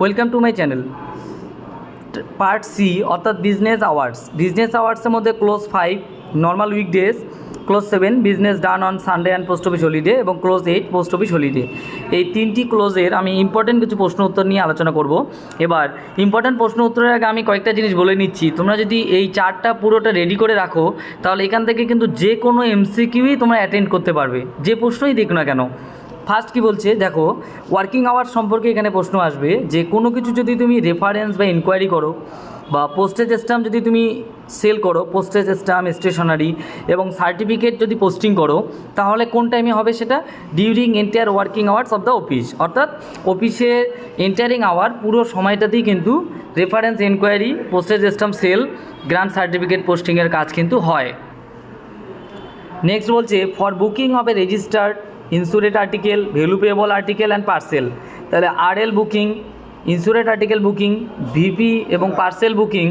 Welcome to my channel. Part C অর্থাৎ business hours. Business আওয়ার্সের মধ্যে clause 5 normal weekdays, clause 7 business done on Sunday and post office holiday এবং clause 8 post office holiday. এই তিনটি ক্লোজের আমি important কিছু প্রশ্ন উত্তর নিয়ে আলোচনা করব। এবার ইম্পর্টেন্ট প্রশ্ন উত্তরের আগে আমি কয়েকটা জিনিস বলে নিচ্ছি। তোমরা যদি এই চার্টটা পুরোটা রেডি করে রাখো তাহলে এখান থেকে কিন্তু যে কোনো এমসিকিউই তোমরা অ্যাটেন্ড করতে পারবে, যে প্রশ্নই দেখো না কেন। ফার্স্ট কি বলছে দেখো, ওয়ার্কিং আওয়ার সম্পর্কে এখানে প্রশ্ন আসবে যে কোনো কিছু যদি তুমি রেফারেন্স বা ইনকোয়ারি করো বা পোস্টেজ স্ট্যাম্প যদি তুমি সেল করো, পোস্টেজ স্ট্যাম্প, স্টেশনারি এবং সার্টিফিকেট যদি পোস্টিং করো, তাহলে কোন টাইমে হবে সেটা? During entire working hours of the office. অর্থাৎ অফিসের এন্টায়ারিং আওয়ার পুরো সময়টাতেই কিন্তু reference, enquiry, postage stamp sale, grant certificate পোস্টিংয়ের কাজ কিন্তু হয়। নেক্সট বলছে for booking of a registered insured article, value payable article and parcel. তাহলে RL booking, insured article booking, VP এবং পার্সেল বুকিং,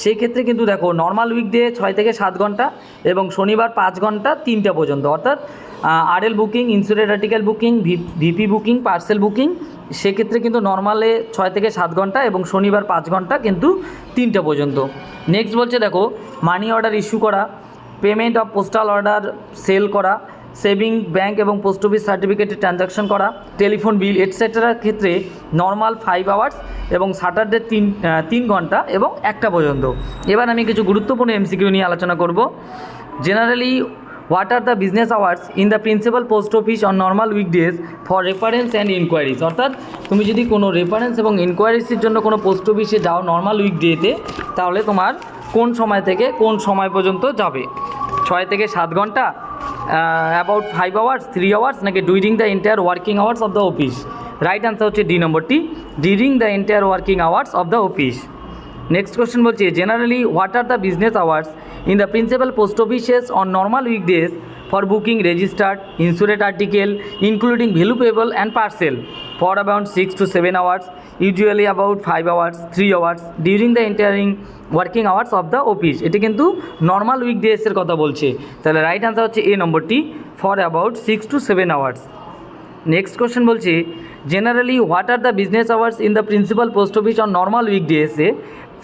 সেই ক্ষেত্রে কিন্তু দেখো নর্মাল উইকডে 6 থেকে 7 ঘন্টা এবং শনিবার 5 ঘন্টা 3টা পর্যন্ত। অর্থাৎ RL booking, insured article booking, VP booking, parcel booking, সেক্ষেত্রে কিন্তু নর্মালে 6 থেকে 7 ঘন্টা এবং শনিবার 5 ঘন্টা কিন্তু 3টা পর্যন্ত। নেক্সট বলছে দেখো মানি অর্ডার ইস্যু করা, payment of postal order sale করা, সেভিং ব্যাঙ্ক এবং পোস্ট অফিস সার্টিফিকেটের ট্রানজাকশন করা, টেলিফোন বিল এটসেট্রার ক্ষেত্রে নর্মাল 5 আওয়ার্স এবং স্যাটারডে 3 ঘন্টা এবং 1টা পর্যন্ত। এবার আমি কিছু গুরুত্বপূর্ণ এমসিকিউ নিয়ে আলোচনা করব। Generally what are the business hours in the principal post office on normal weekdays for reference and enquiries. অর্থাৎ তুমি যদি কোনো রেফারেন্স এবং ইনকোয়ারিজের জন্য কোনো পোস্ট অফিসে যাও নর্মাল উইকডেতে, তাহলে তোমার কোন সময় থেকে কোন সময় পর্যন্ত যাবে? 6 থেকে 7 ঘন্টা, অ্যাবাউট 5 আওয়ার্স, 3 আওয়ার্স, নাকি during the entire working hours of the office? Right answer হচ্ছে ডি নম্বরটি, during the entire working hours of the office. Next question বলছে generally what are the business hours in the principal post offices on normal weekdays for booking registered insurance article including value payable and parcel for about 6 to 7 hours, usually about 5 hours, 3 hours during the entering working hours of the office। এটা কিন্তু normal উইকডেজের কথা বলছে। তাহলে right answer হচ্ছে A নম্বরটি, for about 6 to 7 hours। Next question বলছে generally what are the business hours in the principal post office on normal উইকডেজে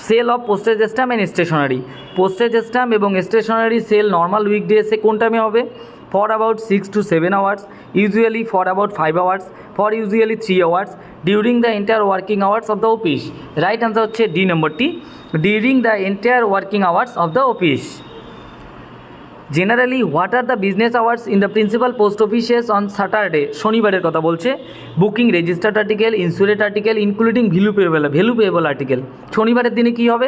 sale of postage stamp and stationery. Postage stamp এবং stationery sale normal উইকডেজে কোন টাইমে হবে? For about 6 to 7 hours, usually for about 5 hours, for usually 3 hours, during the entire working hours of the office. Right answer হচ্ছে D নম্বরটি, during the entire working hours of the office. Generally what are the business hours in the principal post offices on Saturday. শনিবারের কথা বলছে। Booking registered article, insured article including value payable article. শনিবারের দিনে কী হবে?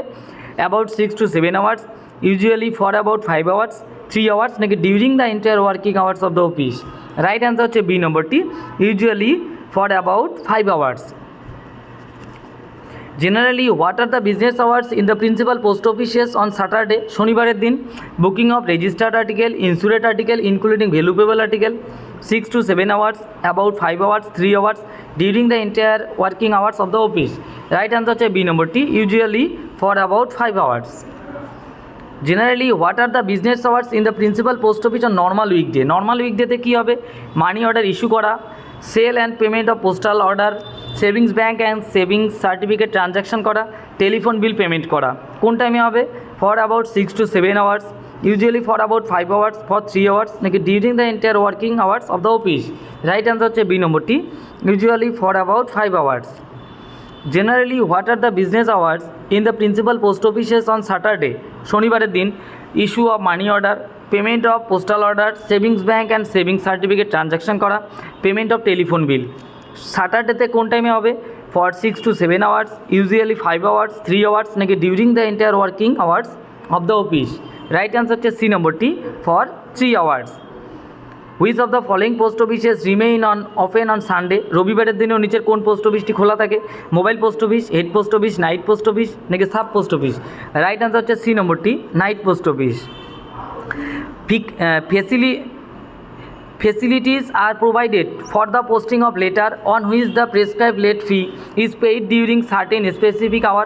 About 6 to 7 hours, usually for about 5 hours, 3 hours, নাকি during the entire working hours of the office? Right answer হচ্ছে B নম্বরটি, usually for about 5 hours। Generally what are the business hours in the principal post offices on Saturday. শনিবারের দিন booking of registered article, insured article including value payable article 6 to 7 hours, about 5 hours, 3 hours, during the entire working hours of the office. Right answer হচ্ছে B নম্বরটি, usually for about 5 hours। Generally what are the business hours in the principal post office on normal weekday. Normal উইকডেতে কী হবে? মানি order issue করা, sale and payment of postal order, savings bank and savings certificate transaction করা, telephone bill payment করা। কোন টাইমে হবে? For about 6 to 7 hours, usually for about 5 hours, for 3 hours, নাকি during the entire working hours of the office? Right answer হচ্ছে B নম্বরটি, usually for about 5 hours। Generally what are the business hours in the principal post offices on Saturday. শনিবারের দিন issue of money order, payment of postal order, savings bank and savings certificate transaction করা, payment of telephone bill. স্যাটারডেতে কোন টাইমে হবে? For 6 to 7 hours, usually 5 hours, 3 hours, নাকি during the entire working hours of the office? Right answer হচ্ছে C নম্বরটি, for 3 hours। Which of the following post offices remain on open on Sunday. রবিবারের দিনেও নিচের কোন পোস্ট অফিসটি খোলা থাকে? Mobile post office, head post office, night post office, নাকি sub post office? Right answer হচ্ছে সি নম্বরটি, night post office. facilities are provided for the posting of letter on which the prescribed late fee is paid during certain specific hour.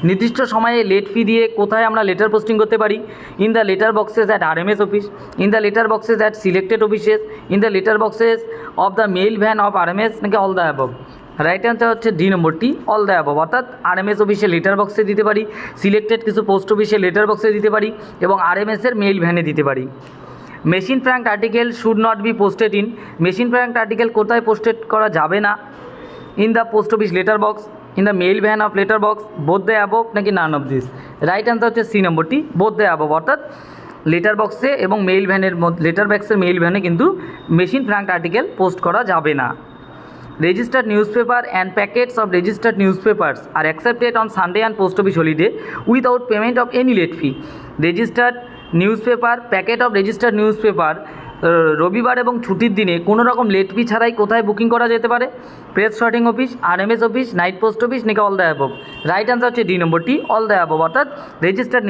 নির্দিষ্ট সময়ে late ফি দিয়ে কোথায় আমরা letter posting করতে পারি? In the letter boxes at RMS office, in the letter boxes at selected offices, in the letter boxes of the mail van of RMS, নাকি all the above? Right answer হচ্ছে D নম্বরটি, all the above. অর্থাৎ RMS অফিসে letter বক্সে দিতে পারি, selected কিছু post অফিসে লেটার বক্সে দিতে পারি এবং আরএমএসের মেইল ভ্যানে দিতে পারি। Machine frank article should not be posted in, machine frank article কোথায় পোস্টেড করা যাবে না? In the post office letter box, in the mail van of letter box, both the above, নাকি none of this? Right answer হচ্ছে C নম্বরটি, both the above. অর্থাৎ letter বক্সে এবং মেইল ভ্যানের মধ্যে, লেটার বক্সের মেইল ভ্যানে কিন্তু মেশিন ফ্র্যাঙ্ক আর্টিকেল পোস্ট করা যাবে না। Registered newspaper and packets of registered newspapers are accepted on Sunday and post office holiday without payment of any late fee. Registered newspaper, packet of registered newspaper রবিবার এবং ছুটির দিনে কোনো রকম late ফি ছাড়াই কোথায় বুকিং করা যেতে পারে? Press sorting office, RMS office, night post office, নাকি all the above? Right answer হচ্ছে ডি নম্বরটি, অল দ্য অ্যাবভ। অর্থাৎ registered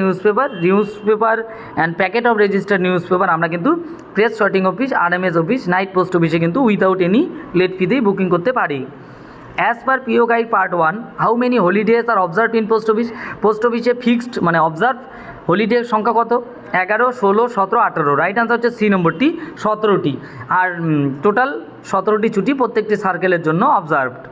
newspaper and packet of registered newspaper আমরা কিন্তু press sorting office, RMS office, night post অফিসে কিন্তু without any late ফিতেই booking করতে পারি। As per PO guide part 1, how many holidays are observe in post office? Post অফিসে fixed মানে observe হলিডের সংখ্যা কত? 11, 16, 17, 18। রাইট অ্যান্সার হচ্ছে সি নম্বরটি, 17টি। আর টোটাল 17টি ছুটি প্রত্যেকটি সার্কেলের জন্য observed.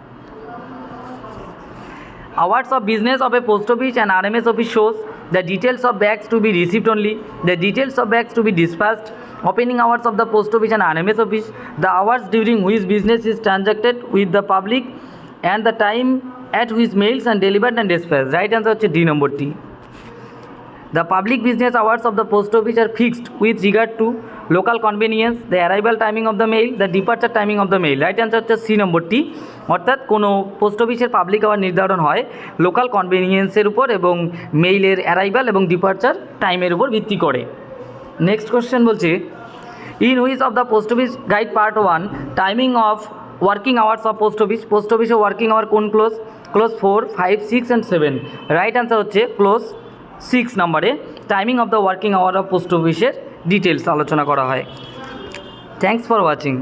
Hours of business of a post office and RMS office shows the details of bags to be received only, the details of bags to be dispatched, opening hours of the post office and RMS office, the hours during which business is transacted with the public, and the time at which mails are delivered and dispatched. Right answer হচ্ছে D নম্বরটি। The public business hours of the post office are fixed with regard to local convenience, the arrival timing of the mail, the departure timing of the mail. Right answer হচ্ছে C নম্বরটি। অর্থাৎ কোনো post অফিসের public hour নির্ধারণ হয় local কনভেনিয়েন্সের উপর এবং মেইলের arrival এবং ডিপার্চার টাইমের উপর ভিত্তি করে। নেক্সট কোশ্চেন বলছে, in which of the post office guide part 1 timing of working hours of post office? Post অফিসে ওয়ার্কিং আওয়ার কোন clause? Clause 4, 5, 6 and 7। Right answer হচ্ছে ক্লোজ 6 নম্বরে timing of the working hour of post অফিসের details আলোচনা করা হয়। Thanks for watching.